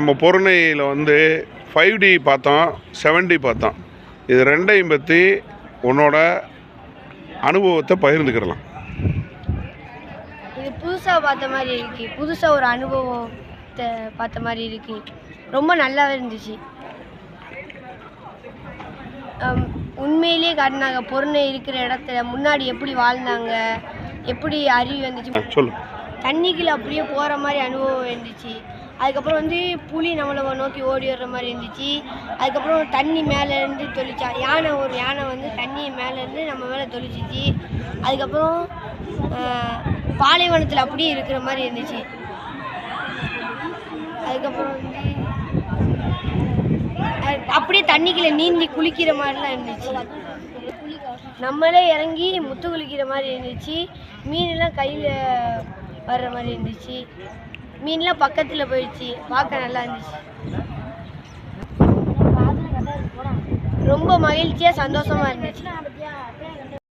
நம்ம பொருணையில் வந்து 5D பார்த்தோம், 7D பார்த்தோம். இது ரெண்டையும் பற்றி உன்னோட அனுபவத்தை பகிர்ந்துக்கிடலாம். இது புதுசாக பார்த்த மாதிரி இருக்கு, புதுசாக ஒரு அனுபவத்தை பார்த்த மாதிரி இருக்கு. ரொம்ப நல்லாவே இருந்துச்சு. உண்மையிலேயே காட்டினாங்க பொருணை இருக்கிற இடத்துல முன்னாடி எப்படி வாழ்ந்தாங்க, எப்படி அருவி வந்துச்சு, சொல்லு. தண்ணிக்குள்ள அப்படியே போகிற மாதிரி அனுபவம் இருந்துச்சு. அதுக்கப்புறம் வந்து புலி நம்மளை நோக்கி ஓடி வர்ற மாதிரி இருந்துச்சு. அதுக்கப்புறம் தண்ணி மேலேருந்து தொளிச்சா ஒரு யானை வந்து தண்ணி மேலேருந்து நம்ம மேலே தொளிச்சிச்சு. அதுக்கப்புறம் பாலைவனத்தில் அப்படியே இருக்கிற மாதிரி இருந்துச்சு. அதுக்கப்புறம் வந்து அப்படியே தண்ணிக்குள்ள நீந்தி குளிக்கிற மாதிரிலாம் இருந்துச்சு. நம்மளே இறங்கி முத்து குளிக்கிற மாதிரி இருந்துச்சு. மீனெல்லாம் கையில் வர்ற மாதிரி இருந்துச்சு. மீன்லாம் பக்கத்தில் போயிடுச்சு. பார்க்க நல்லா இருந்துச்சு. ரொம்ப மகிழ்ச்சியாக சந்தோஷமாக இருந்துச்சு.